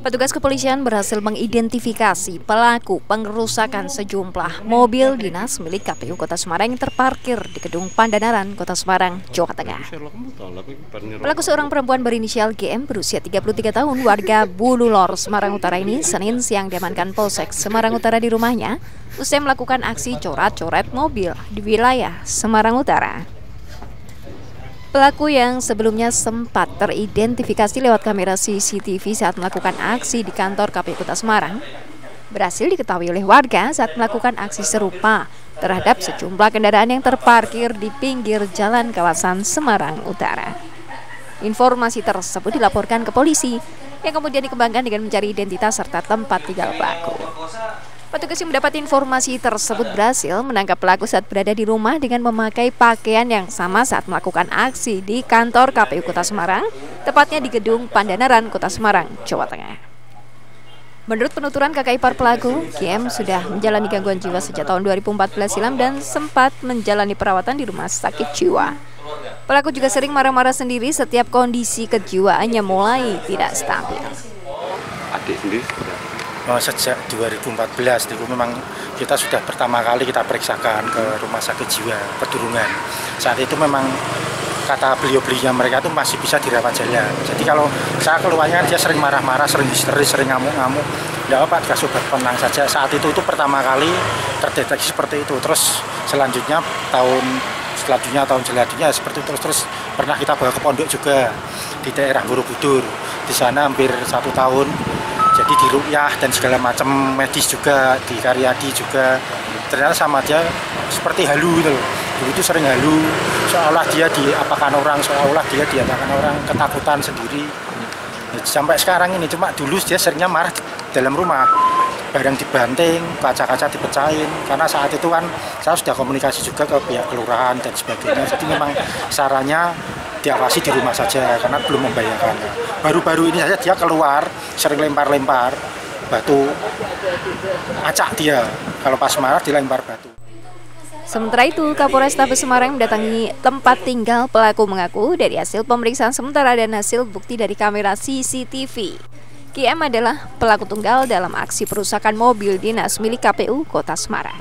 Petugas kepolisian berhasil mengidentifikasi pelaku pengerusakan sejumlah mobil dinas milik KPU Kota Semarang yang terparkir di Gedung Pandanaran, Kota Semarang, Jawa Tengah. Pelaku seorang perempuan berinisial GM berusia 33 tahun, warga Bululor, Semarang Utara ini Senin siang diamankan Polsek Semarang Utara di rumahnya usai melakukan aksi coret-coret mobil di wilayah Semarang Utara. Pelaku yang sebelumnya sempat teridentifikasi lewat kamera CCTV saat melakukan aksi di kantor KPU Kota Semarang berhasil diketahui oleh warga saat melakukan aksi serupa terhadap sejumlah kendaraan yang terparkir di pinggir jalan kawasan Semarang Utara. Informasi tersebut dilaporkan ke polisi yang kemudian dikembangkan dengan mencari identitas serta tempat tinggal pelaku. Petugas yang mendapat informasi tersebut berhasil menangkap pelaku saat berada di rumah dengan memakai pakaian yang sama saat melakukan aksi di kantor KPU Kota Semarang, tepatnya di Gedung Pandanaran, Kota Semarang, Jawa Tengah. Menurut penuturan kakak ipar pelaku, GM sudah menjalani gangguan jiwa sejak tahun 2014 silam dan sempat menjalani perawatan di rumah sakit jiwa. Pelaku juga sering marah-marah sendiri setiap kondisi kejiwaannya mulai tidak stabil. Adik sendiri sejak 2014 itu memang kita sudah pertama kali kita periksakan ke rumah sakit jiwa Pedurungan. Saat itu memang kata beliau-beliau mereka itu masih bisa dirawat jalan. Jadi kalau saya keluarnya dia sering marah-marah, sering histeris, sering ngamuk-ngamuk. Tidak apa, dikasih obat penenang saja. Saat itu pertama kali terdeteksi seperti itu. Terus selanjutnya tahun selanjutnya seperti itu. Terus pernah kita bawa ke pondok juga di daerah Borobudur. Di sana hampir 1 tahun. Jadi di ruqyah dan segala macam medis juga, di Karyadi juga. Ternyata sama dia seperti halu gitu. Dulu itu sering halu, seolah dia diapakan orang, ketakutan sendiri. Sampai sekarang ini, cuma dulu dia seringnya marah di dalam rumah. Barang dibanting, kaca-kaca dipecahin. Karena saat itu kan saya sudah komunikasi juga ke pihak kelurahan dan sebagainya. Jadi memang sarannya diawasi di rumah saja karena belum membahayakan. Baru-baru ini saja dia keluar sering lempar-lempar batu, acak dia. Kalau pas marah dilempar batu. Sementara itu, Kapolrestabes Semarang mendatangi tempat tinggal pelaku mengaku dari hasil pemeriksaan sementara dan hasil bukti dari kamera CCTV. GM adalah pelaku tunggal dalam aksi perusakan mobil dinas milik KPU Kota Semarang.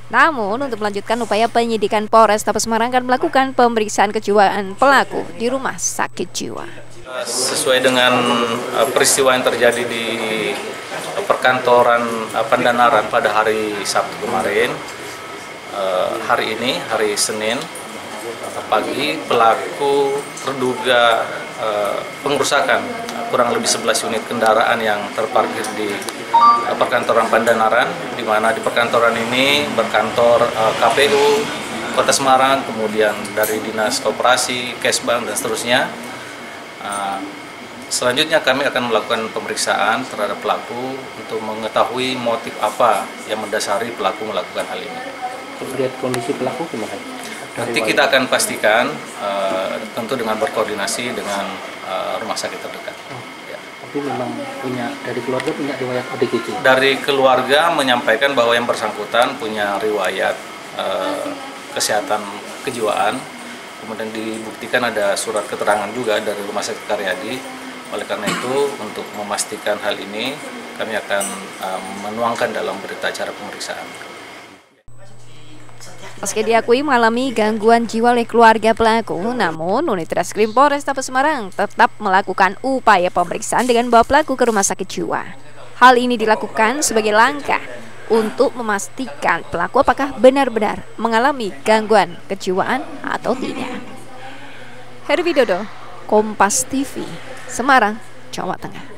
Namun, untuk melanjutkan upaya penyidikan, Polrestabes Semarang akan melakukan pemeriksaan kejiwaan pelaku di rumah sakit jiwa. Sesuai dengan peristiwa yang terjadi di perkantoran Pandanaran pada hari Sabtu kemarin, hari ini, hari Senin pagi, pelaku terduga pengerusakan kurang lebih 11 unit kendaraan yang terparkir di perkantoran Pandanaran, di mana di perkantoran ini berkantor KPU Kota Semarang, kemudian dari Dinas Koperasi, Kesbang, dan seterusnya. Selanjutnya kami akan melakukan pemeriksaan terhadap pelaku untuk mengetahui motif apa yang mendasari pelaku melakukan hal ini. Lihat kondisi pelaku gimana? Nanti kita akan pastikan, tentu dengan berkoordinasi dengan rumah sakit terdekat. Ya. Tapi memang dari keluarga punya riwayat ODGJ? Dari keluarga menyampaikan bahwa yang bersangkutan punya riwayat kesehatan kejiwaan, kemudian dibuktikan ada surat keterangan juga dari Rumah Sakit Karyadi. Oleh karena itu, untuk memastikan hal ini, kami akan menuangkan dalam berita acara pemeriksaan. Meski diakui mengalami gangguan jiwa oleh keluarga pelaku, namun unit Reskrim Polrestabes Semarang tetap melakukan upaya pemeriksaan dengan membawa pelaku ke rumah sakit jiwa. Hal ini dilakukan sebagai langkah untuk memastikan pelaku apakah benar-benar mengalami gangguan kejiwaan atau tidak. Heri Widodo, Kompas TV, Semarang, Jawa Tengah.